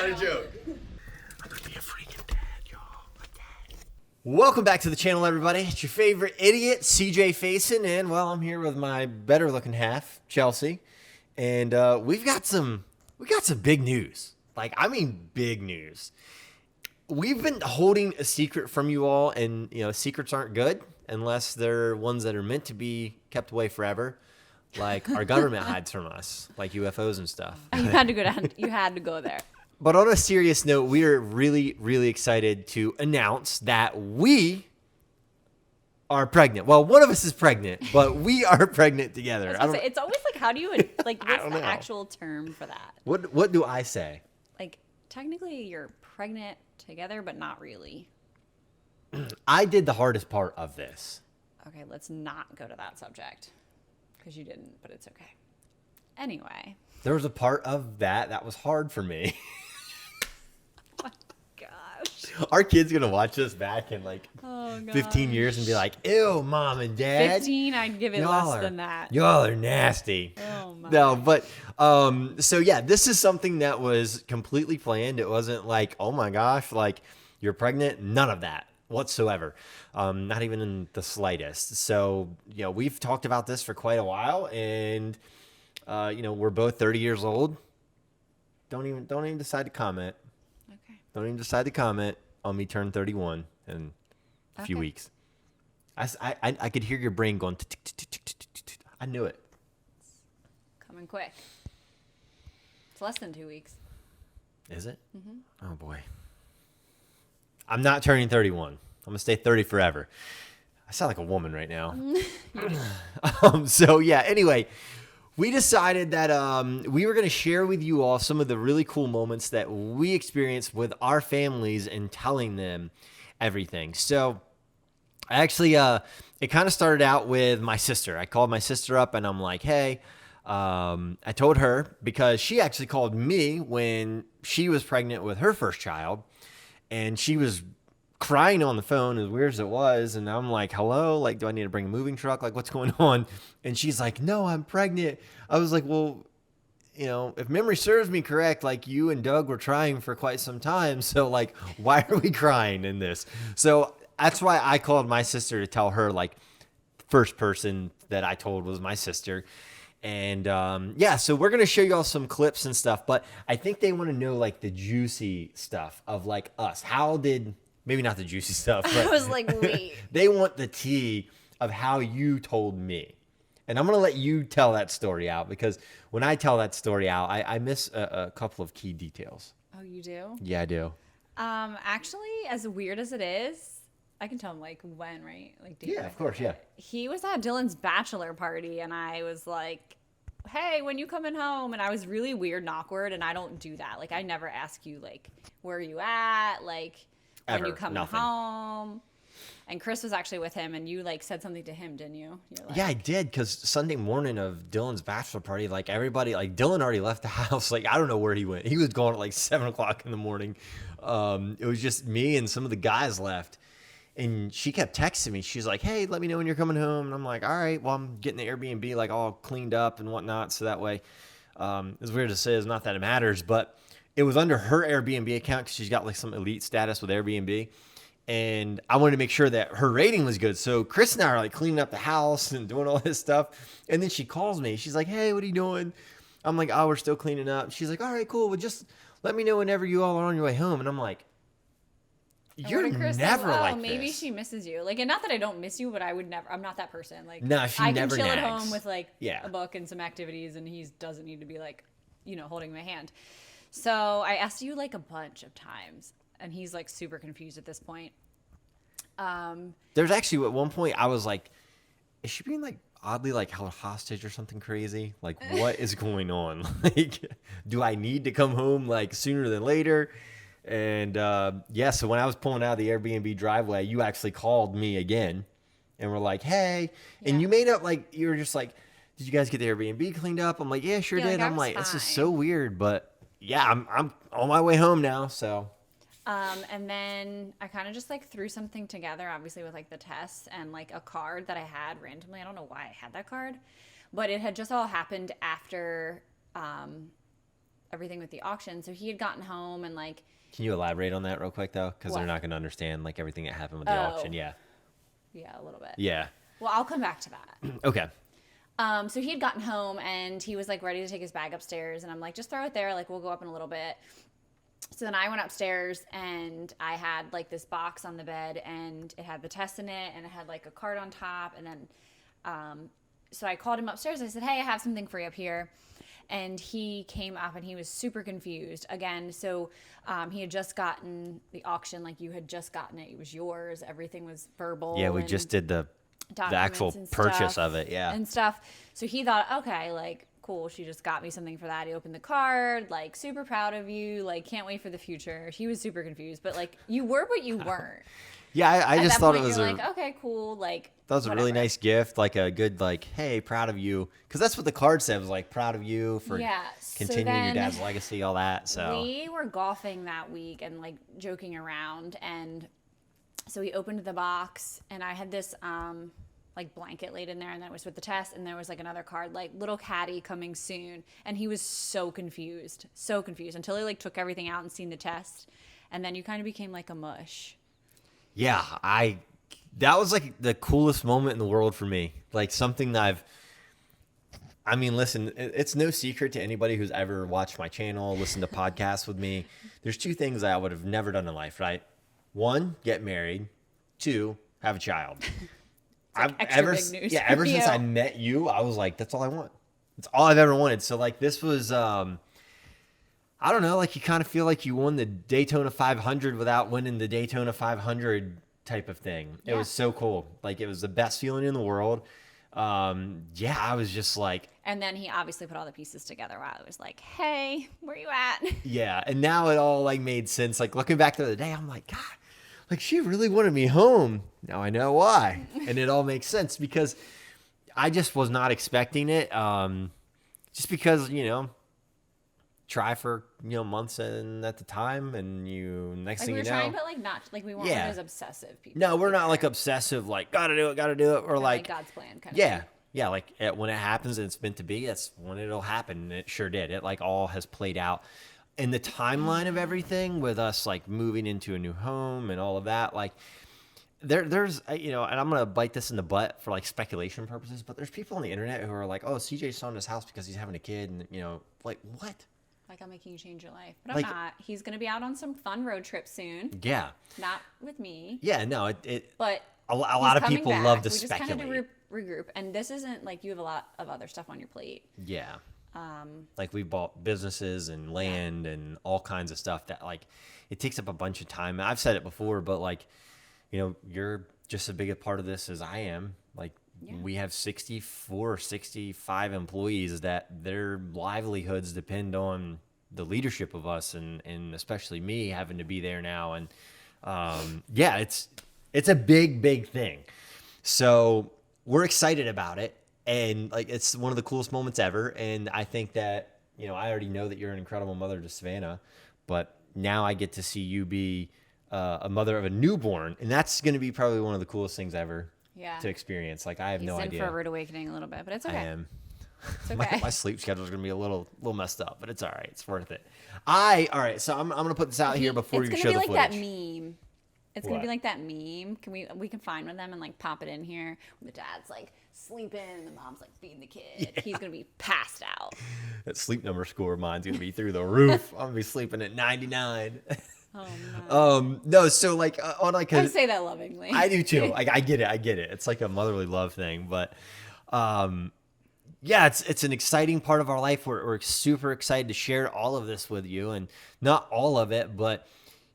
not a joke. I'm gonna be a freaking dad, y'all. Welcome back to the channel, everybody. It's your favorite idiot, CJ Faison, and well, I'm here with my better looking half, Chelsea, and we got some big news. Like, I mean, big news. We've been holding a secret from you all, and you know, secrets aren't good unless they're ones that are meant to be kept away forever. Like our government hides from us, like UFOs and stuff. You had to go down. You had to go there. But on a serious note, we are really, really excited to announce that we are pregnant. Well, one of us is pregnant, but we are pregnant together. It's always like, how do you like? What's the actual term for that? What do I say? Like, technically, you're pregnant together, but not really. I did the hardest part of this. Okay, let's not go to that subject because you didn't, but it's okay. Anyway. There was a part of that was hard for me. Oh my gosh. Our kid's going to watch this back in like 15 years and be like, ew, mom and dad. 15, I'd give it less than that. Y'all are nasty. Oh my. No, but so yeah, this is something that was completely planned. It wasn't like, oh my gosh, like you're pregnant. None of that whatsoever. Not even in the slightest. So, you know, we've talked about this for quite a while, and you know, we're both 30 years old. Don't even decide to comment. Okay. Don't even decide to comment on me turn 31 in a few weeks. I could hear your brain going. I knew it. Coming quick. It's less than 2 weeks. Is it? Mm-hmm. Oh boy. I'm not turning 31. I'm gonna stay 30 forever. I sound like a woman right now. So yeah. Anyway. We decided that we were going to share with you all some of the really cool moments that we experienced with our families and telling them everything. So actually, it kind of started out with my sister. I called my sister up and I'm like, hey, I told her because she actually called me when she was pregnant with her first child, and she was crying on the phone, as weird as it was. And I'm like, hello, like, do I need to bring a moving truck? Like, what's going on? And she's like, no, I'm pregnant. I was like, well, you know, if memory serves me correct, like you and Doug were trying for quite some time. So like, why are we crying in this? So that's why I called my sister to tell her, like, first person that I told was my sister. And yeah, so we're going to show you all some clips and stuff, but I think they want to know like the juicy stuff of like us. How did... Maybe not the juicy stuff, but I was like, wait. They want the tea of how you told me. And I'm going to let you tell that story out, because when I tell that story out, I miss a couple of key details. Oh, you do? Yeah, I do. Actually, as weird as it is, I can tell him like when, right? Like, yeah, of course, yeah. He was at Dylan's bachelor party, and I was like, hey, when you coming home? And I was really weird and awkward, and I don't do that. Like, I never ask you, like, where are you at? Like... Ever. When you come home. And Chris was actually with him, and you like said something to him, didn't you? Like, yeah, I did, because Sunday morning of Dylan's bachelor party, like everybody, like Dylan already left the house. Like, I don't know where he went. He was gone at like 7 o'clock in the morning. It was just me and some of the guys left. And she kept texting me. She's like, hey, let me know when you're coming home. And I'm like, all right, well, I'm getting the Airbnb like all cleaned up and whatnot. So that way, as weird as it is, not that it matters, but it was under her Airbnb account because she's got like some elite status with Airbnb. And I wanted to make sure that her rating was good. So Chris and I are like cleaning up the house and doing all this stuff. And then she calls me. She's like, hey, what are you doing? I'm like, oh, we're still cleaning up. She's like, all right, cool. Well, just let me know whenever you all are on your way home. And I'm like, you're never like maybe this. She misses you. Like, and not that I don't miss you, but I would never, I'm not that person. Like, no, she I never can chill nags. at home with like a book and some activities, and he doesn't need to be like, you know, holding my hand. So I asked you like a bunch of times, and he's like super confused at this point. There's actually at one point I was like, is she being like oddly like held hostage or something crazy? Like, what is going on? Like, do I need to come home like sooner than later? And yeah, so when I was pulling out of the Airbnb driveway, you actually called me again and were like, hey, and you made up like, you were just like, did you guys get the Airbnb cleaned up? I'm like, yeah, sure did. I'm like, this is so weird, but yeah, I'm on my way home now. So, and then I kind of just like threw something together, obviously with like the tests and like a card that I had randomly. I don't know why I had that card, but it had just all happened after, a everything with the auction. So he had gotten home and like. Can you elaborate on that real quick though? Because they're not going to understand like everything that happened with the auction. Yeah. Yeah, a little bit. Yeah. Well, I'll come back to that. Okay. So he had gotten home and he was like ready to take his bag upstairs, and I'm like, just throw it there. Like, we'll go up in a little bit. So then I went upstairs and I had like this box on the bed and it had the test in it and it had like a card on top. And then, so I called him upstairs. I said, hey, I have something for you up here. And he came up and he was super confused again. So he had just gotten the auction, like you had just gotten it. It was yours. Everything was verbal. Yeah, we just did the actual purchase of it. Yeah. And stuff. So he thought, okay, like, cool. She just got me something for that. He opened the card, like, super proud of you. Like, can't wait for the future. He was super confused. But, like, you were, but you weren't. Yeah, I just thought it was like, okay, cool. Like, that was a really nice gift, like a good, like, hey, proud of you, because that's what the card said, was like, proud of you for continuing your dad's legacy, all that. So we were golfing that week and like joking around, and so we opened the box, and I had this like blanket laid in there, and then it was with the test, and there was like another card, like little caddy coming soon, and he was so confused until he like took everything out and seen the test, and then you kind of became like a mush. Yeah, that was like the coolest moment in the world for me. Like something that I mean, listen, it's no secret to anybody who's ever watched my channel, listened to podcasts with me. There's two things that I would have never done in life, right? One, get married. Two, have a child. Like ever since I met you, I was like, that's all I want. That's all I've ever wanted. So like this was, I don't know, like you kind of feel like you won the Daytona 500 without winning the Daytona 500 type of thing. It was so cool. Like it was the best feeling in the world. I was just like, and then he obviously put all the pieces together while I was like, hey, where you at? Yeah. And now it all like made sense. Like looking back to the day, I'm like, God, like she really wanted me home. Now I know why. And it all makes sense because I just was not expecting it. Just because, try for, months and at the time, and next like thing we you were know. trying, but like not, like we weren't like as obsessive people. No, we're not like obsessive, like gotta do it. Or like God's plan kind of yeah. thing. Yeah, like when it happens and it's meant to be, that's when it'll happen. And it sure did. It like all has played out. And the timeline of everything with us like moving into a new home and all of that, like there's, and I'm going to bite this in the butt for like speculation purposes, but there's people on the internet who are like, oh, CJ's selling his house because he's having a kid. And, like what? Like I'm making you change your life. But I'm not. He's going to be out on some fun road trip soon. Yeah. Not with me. Yeah, no, but a lot of people love to we speculate. just kind of regroup. And this isn't like you have a lot of other stuff on your plate. Yeah. Like we bought businesses and land and all kinds of stuff that like it takes up a bunch of time. I've said it before, but like, you're just as big a part of this as I am. Like we have 64, 65 employees that their livelihoods depend on the leadership of us and especially me having to be there now. And it's a big thing. So we're excited about it. And like it's one of the coolest moments ever. And I think that, I already know that you're an incredible mother to Savannah, but now I get to see you be a mother of a newborn. And that's going to be probably one of the coolest things ever to experience. Like I have no idea. He's in for a rude awakening a little bit, but it's okay. I am. It's okay. my sleep schedule is going to be a little messed up, but it's all right. It's worth it. All right. So I'm going to put this out here before you show the footage. It's going to be like that meme. It's going to be like that meme. We can find one of them and like pop it in here. The dad's like sleeping and the mom's like feeding the kid. Yeah. He's going to be passed out. That sleep number score of mine's going to be through the roof. I'm going to be sleeping at 99. Oh no. No, so like on like I say that lovingly. I do too. Like I get it. It's like a motherly love thing, but it's an exciting part of our life. We're super excited to share all of this with you, and not all of it, but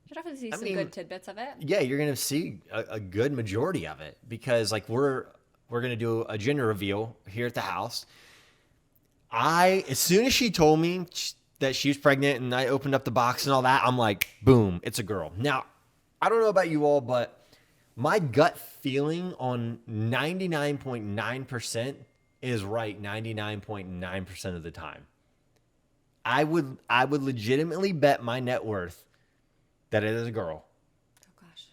you'll definitely see some good tidbits of it. Yeah, you're gonna see a good majority of it because like we're gonna do a gender reveal here at the house. As soon as she told me that she was pregnant and I opened up the box and all that, I'm like, boom, it's a girl. Now, I don't know about you all, but my gut feeling on 99.9% is right 99.9% of the time. I would legitimately bet my net worth that it is a girl. Oh gosh.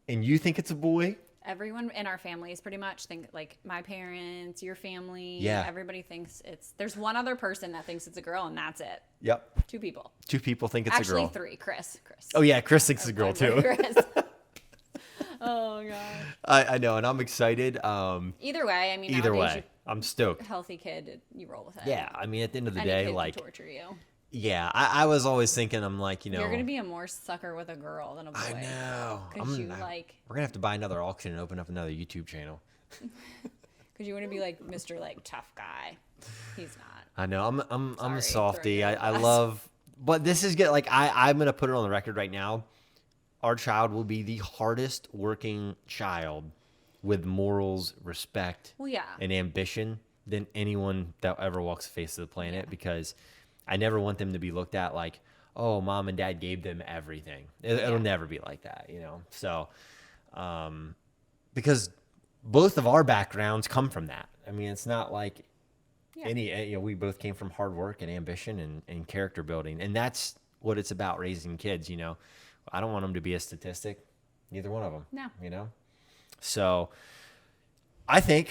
And you think it's a boy? Everyone in our families pretty much think, like, my parents, your family. Yeah. Everybody thinks there's one other person that thinks it's a girl, and that's it. Yep. 2 people. 2 people think it's a girl. Actually, 3. Chris. Oh yeah, Chris thinks it's a girl too. Chris. Oh god. I know, and I'm excited. Either way, I mean, Either nowadays, way, I'm stoked. healthy kid, you roll with it. Yeah, I mean, at the end of the Any day, kid like, can torture you. yeah, I was always thinking, I'm like, you know, You're gonna be a more sucker with a girl than a boy. I know. Because you like. We're gonna have to buy another auction and open up another YouTube channel. Because you want to be like Mr. like tough guy. He's not. I know. I'm a Sorry, softie. throwing you I under the love, but this is good. Like I'm gonna put it on the record right now. Our child will be the hardest working child with morals, respect, Well, yeah. and ambition than anyone that ever walks the face of the planet, because I never want them to be looked at like, oh, mom and dad gave them everything. It'll never be like that, you know? So, because both of our backgrounds come from that. I mean, it's not like we both came from hard work and ambition and character building. And that's what it's about, raising kids, you know? I don't want them to be a statistic. Neither one of them. No. You know? So I think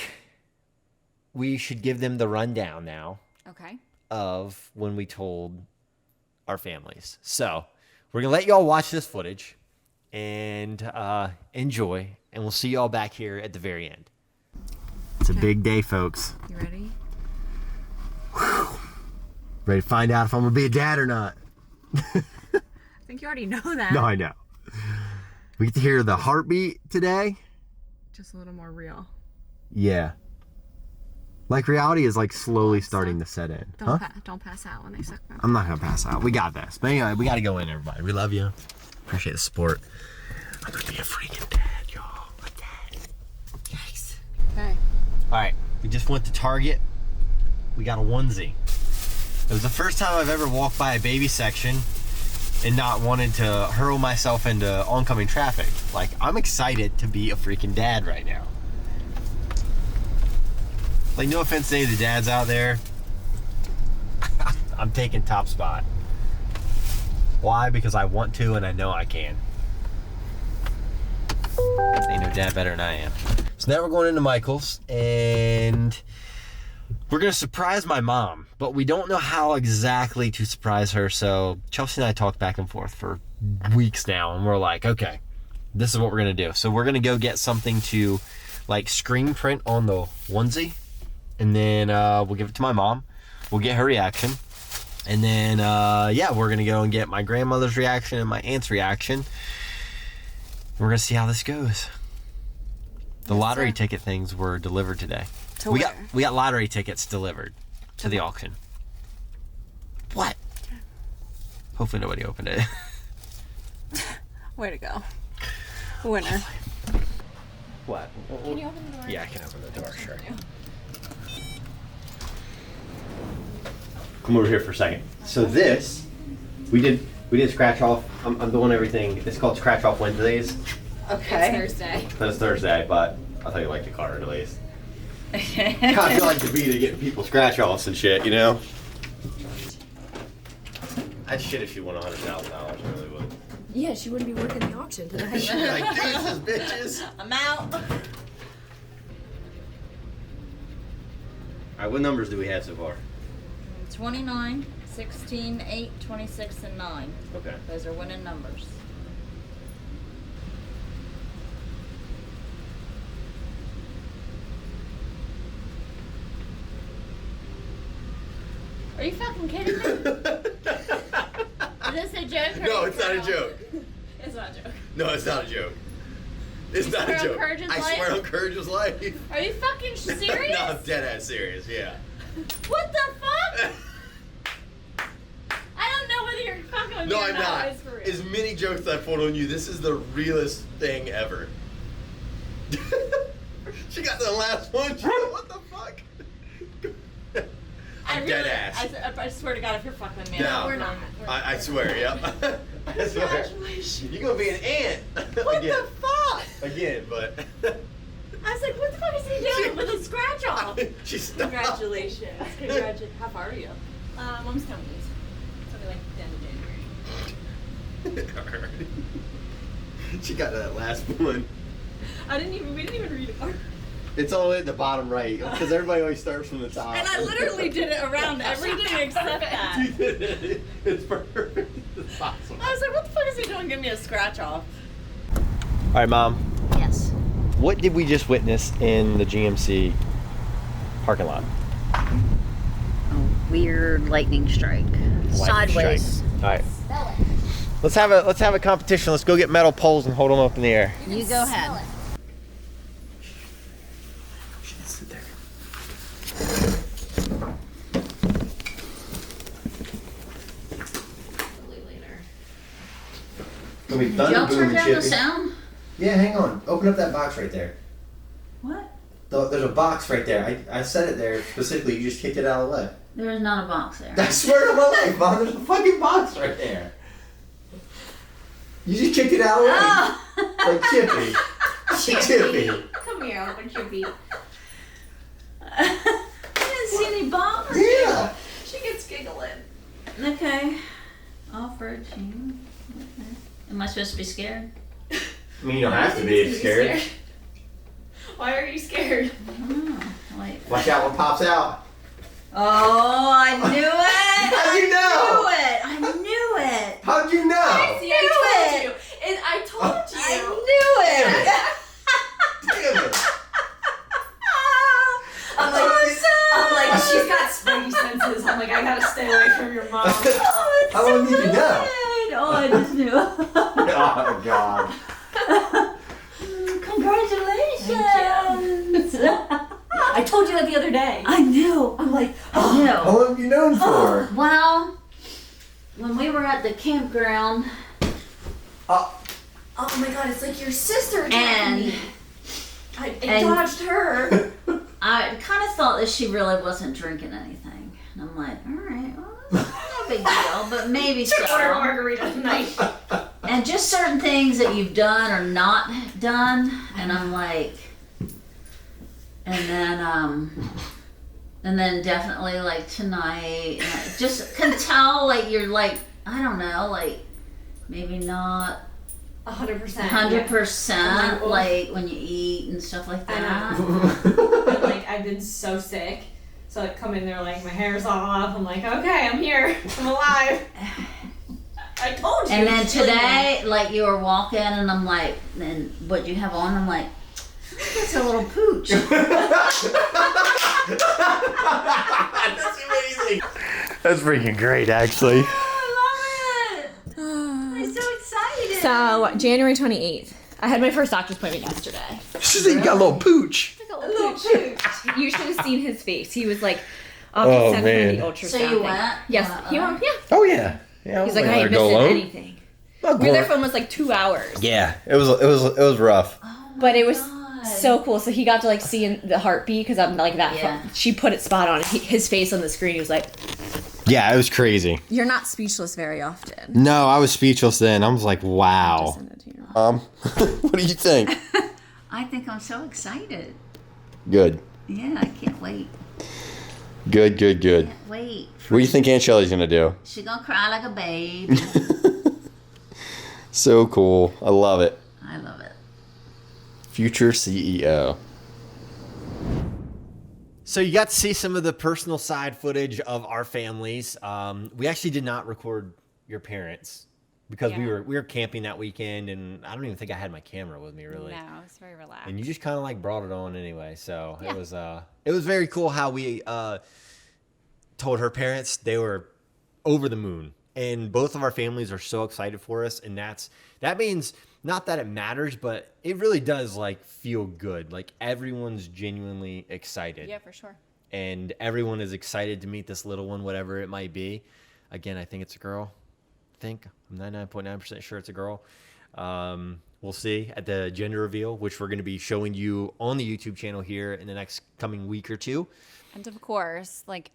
we should give them the rundown now Okay. of when we told our families. So we're going to let y'all watch this footage and enjoy, and we'll see y'all back here at the very end. It's a big day, folks. You ready? Ready to find out if I'm going to be a dad or not. I think you already know that. No, I know. We get to hear the heartbeat today. Just a little more real. Yeah. Like reality is like slowly starting to set in. Don't pass out when they suck my I'm not going to pass out. We got this. But anyway, we got to go in, everybody. We love you. Appreciate the support. I'm going to be a freaking dad, y'all. A dad. Yikes. Okay. All right. We just went to Target. We got a onesie. It was the first time I've ever walked by a baby section and not wanted to hurl myself into oncoming traffic. Like, I'm excited to be a freaking dad right now. Like, no offense to any of the dads out there. I'm taking top spot. Why? Because I want to and I know I can. Ain't no dad better than I am. So now we're going into Michael's and we're going to surprise my mom, but we don't know how exactly to surprise her. So Chelsea and I talked back and forth for weeks now, and we're like, okay, this is what we're going to do. So we're going to go get something to like screen print on the onesie, and then we'll give it to my mom. We'll get her reaction. And then, we're going to go and get my grandmother's reaction and my aunt's reaction. We're going to see how this goes. The lottery ticket things were delivered today. We got lottery tickets delivered to the auction. What? Hopefully nobody opened it. Way to go. Winner. What? Can you open the door? Yeah, I can open the door, sure. Come over here for a second. So this, we did scratch off. I'm doing everything. It's called Scratch Off Wednesdays. Okay. It's Thursday. It's Thursday, but I thought you liked the card at least. I feel like the beat of getting people scratch offs and shit, you know? I'd shit if she won $100,000. I really would. Yeah, she wouldn't be working the auction tonight. She'd be like, deuces, bitches. I'm out. All right, what numbers do we have so far? 29, 16, 8, 26, and 9. Okay. Those are winning numbers. Are you fucking kidding me? Is this a joke? Or No, are you it's not a for real? joke. It's not a joke. No, it's not a joke. It's not a swear on joke. Courage's I life? swear on Courage's life. Are you fucking serious? No, I'm dead ass serious, yeah. What the fuck? I don't know whether you're fucking with No, me or I'm not. It's for real. As many jokes I pulled on you, this is the realest thing ever. She got the last one. She's like, what the fuck? I'm dead ass. I swear to God, if you're fucking with me, No, we're not. I swear, yep. I swear. Congratulations. You're gonna be an ant. What Again. the fuck? Again, but. I was like, what the fuck is he doing with a scratch off? She's Congratulations. Congratulations. How far are you? Mom's telling me. It's only like the end of January. She got that last one. We didn't even read it. It's all at the bottom right because everybody always starts from the top. And I literally did it around everything except that. You did it. It's perfect. It's awesome. I was like, what the fuck is he doing? Give me a scratch off. All right, Mom. Yes. What did we just witness in the GMC parking lot? A weird lightning strike. Sideways. All right. Let's have a competition. Let's go get metal poles and hold them up in the air. You go ahead. Sit there. Gonna be thunder Y'all boom turn and down the chippy. sound? Yeah, hang on. Open up that box right there. What? There's a box right there. I set it there specifically. You just kicked it out of the way. There is not a box there. I swear to my life, Mom, there's a fucking box right there. You just kicked it out of the way. Like Chippy. Chippy. Come here, Uncle Chippy. I didn't see any box. Yeah. She gets giggling. Okay. Offered. Okay. Am I supposed to be scared? I mean, you don't have to be scared. Why are you scared? I don't know. Wait. Watch out what pops out. Oh, I knew it! How'd you know? I knew it! How'd you know? See, I told you. I told you. I knew it! Damn it. I'm like, she's got spidey senses. I'm like, I gotta stay away from your mom. Oh, it's How so long did you know? good. Oh, I just knew. Oh, God. Congratulations! I told you that the other day. I knew. I'm like, I knew. How long have you known for? Well, when we were at the campground, oh my God, it's like your sister attacked and me. I dodged her. I kind of thought that she really wasn't drinking anything. And I'm like, all right, well, that's no big deal, but maybe so. Order margarita tonight. And just certain things that you've done or not done, and I'm like, and then definitely like tonight, and I just can tell like you're like, I don't know, like maybe not 100%. 100% Yeah. like when you eat and stuff like I that. And, like, I've been so sick. So I come in there like my hair's all off. I'm like, okay, I'm here. I'm alive. I told you. And then today, like you were walking, and I'm like, and what do you have on? I'm like, that's a little pooch. That's amazing. That's freaking great, actually. I love it. I'm so excited. So January 28th, I had my first doctor's appointment yesterday. She said you got a little pooch. A little pooch. You should have seen his face. He was like, Oh, send man. the ultrasound So you thing. went? Yes, he went. Yeah. Oh, yeah. Yeah, He's like, I ain't missing anything. We were there for almost like 2 hours. Yeah, it was rough. Oh But it was God. so cool. So he got to like see the heartbeat because I'm like that. Yeah. She put it spot on. His face on the screen. He was like, Yeah, it was crazy. "You're not speechless very often." No, I was speechless then. I was like, Just wow. send it to your mom. What do you think? I think I'm so excited. Good. Yeah, I can't wait. Good. Can't wait. What do you think Aunt Shelly's gonna do? She gonna cry like a babe. So cool. I love it. I love it. Future CEO. So you got to see some of the personal side footage of our families. We actually did not record your parents because we were camping that weekend, and I don't even think I had my camera with me really. No, it's very relaxed. And you just kind of like brought it on anyway. So it was very cool how we told her parents. They were over the moon, and both of our families are so excited for us. And that means not that it matters, but it really does like feel good. Like everyone's genuinely excited. Yeah, for sure. And everyone is excited to meet this little one, whatever it might be. Again, I think it's a girl. I'm 99.9% sure it's a girl. We'll see at the gender reveal, which we're going to be showing you on the YouTube channel here in the next coming week or two. And of course, like,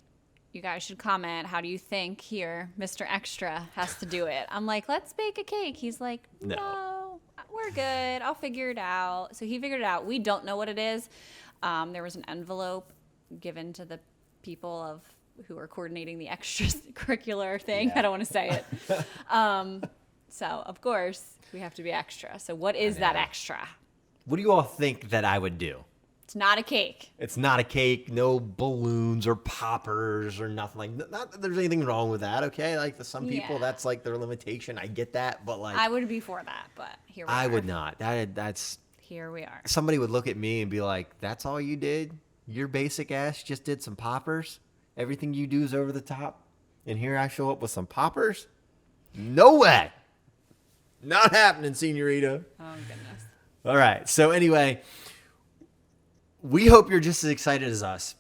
you guys should comment, how do you think here Mr. Extra has to do it? I'm like, let's bake a cake. He's like, no, we're good. I'll figure it out. So he figured it out. We don't know what it is. There was an envelope given to the people who are coordinating the extracurricular thing. I don't want to say it. So, of course, we have to be extra. So what is that extra? What do you all think that I would do? It's not a cake. It's not a cake, no balloons or poppers or nothing like. Not that there's anything wrong with that, okay? Like for some people, Yeah. that's like their limitation. I get that, but like I would be for that, but here we are. I would not. That's Here we are. somebody would look at me and be like, "That's all you did? Your basic ass just did some poppers? Everything you do is over the top, and here I show up with some poppers? No way, not happening, Senorita." Oh, goodness. All right. So anyway, we hope you're just as excited as us.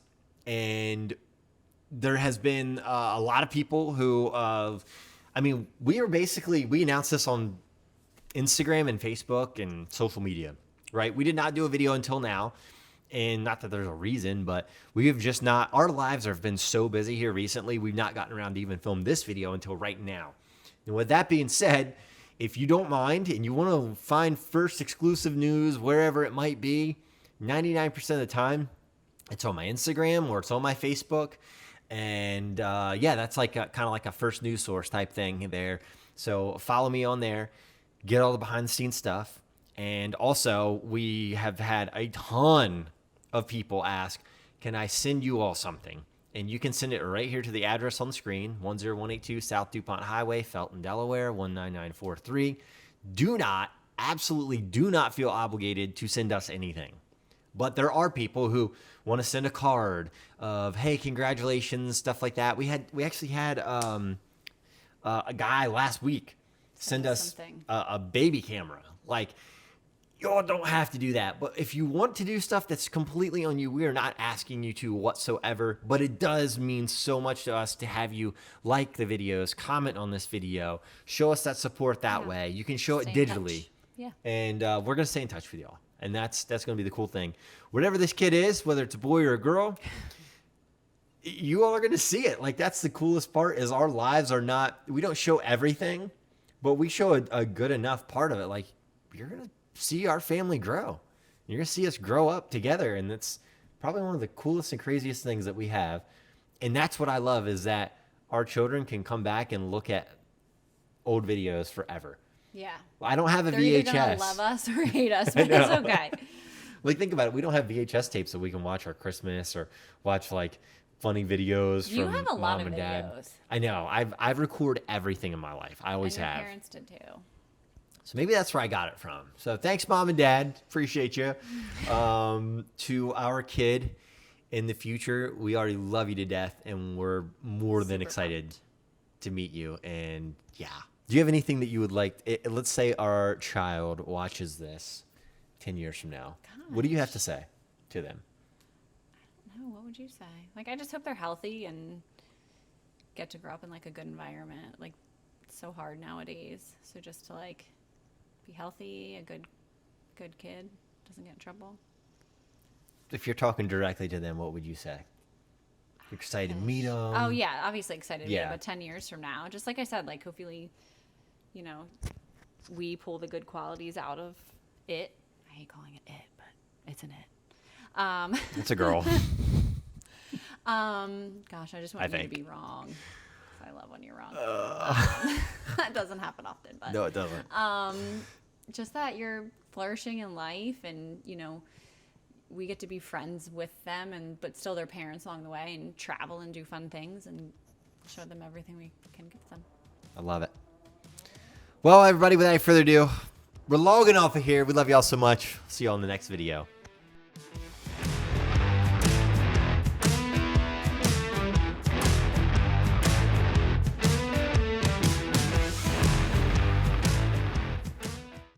And there has been a lot of people who, we announced this on Instagram and Facebook and social media, right? We did not do a video until now. And not that there's a reason, but we have just not, our lives have been so busy here recently. We've not gotten around to even film this video until right now. And with that being said, if you don't mind and you want to find first exclusive news wherever it might be, 99% of the time, it's on my Instagram or it's on my Facebook. And that's like kind of like a first news source type thing there. So follow me on there, get all the behind the scenes stuff. And also, we have had a ton of people ask, can I send you all something? And you can send it right here to the address on the screen, 10182 South DuPont Highway, Felton, Delaware, 19943. Absolutely do not feel obligated to send us anything. But there are people who want to send a card of, hey, congratulations, stuff like that. We actually had a guy last week send us a baby camera. Like, y'all don't have to do that. But if you want to do stuff that's completely on you, we are not asking you to whatsoever. But it does mean so much to us to have you like the videos, comment on this video, show us that support that way. You can show it digitally. Yeah. And we're going to stay in touch with y'all. And that's going to be the cool thing. Whatever this kid is, whether it's a boy or a girl, you all are going to see it. Like, that's the coolest part is our lives are not, we don't show everything, but we show a good enough part of it. Like, you're going to see our family grow. You're going to see us grow up together. And that's probably one of the coolest and craziest things that we have. And that's what I love is that our children can come back and look at old videos forever. Yeah. I don't have a They're VHS. either gonna love us or hate us, but it's okay. Like, think about it. We don't have VHS tapes that we can watch our Christmas or watch like funny videos You from have a lot mom of and dad. videos. I know. I've recorded everything in my life. I always And your have. parents did too. So maybe that's where I got it from. So thanks, Mom and Dad. Appreciate you. To our kid in the future, we already love you to death, and we're more than excited to meet you. And yeah. Do you have anything that you would like? Let's say our child watches this 10 years from now. What do you have to say to them? No, what would you say? Like, I just hope they're healthy and get to grow up in like a good environment. Like, it's so hard nowadays. So just to like be healthy, a good kid, doesn't get in trouble. If you're talking directly to them, what would you say? You're excited to meet them. Oh yeah, obviously excited. Yeah. Yeah, but 10 years from now, just like I said, like hopefully, we pull the good qualities out of it. I hate calling it, but it's an it. It's a girl. Gosh, I just want you to be wrong. I love when you're wrong. That doesn't happen often, but No, it doesn't. just that you're flourishing in life, and we get to be friends with them, but still their parents along the way, and travel and do fun things and show them everything we can give them. I love it. Well, everybody, without any further ado, we're logging off of here. We love y'all so much. See you all in the next video.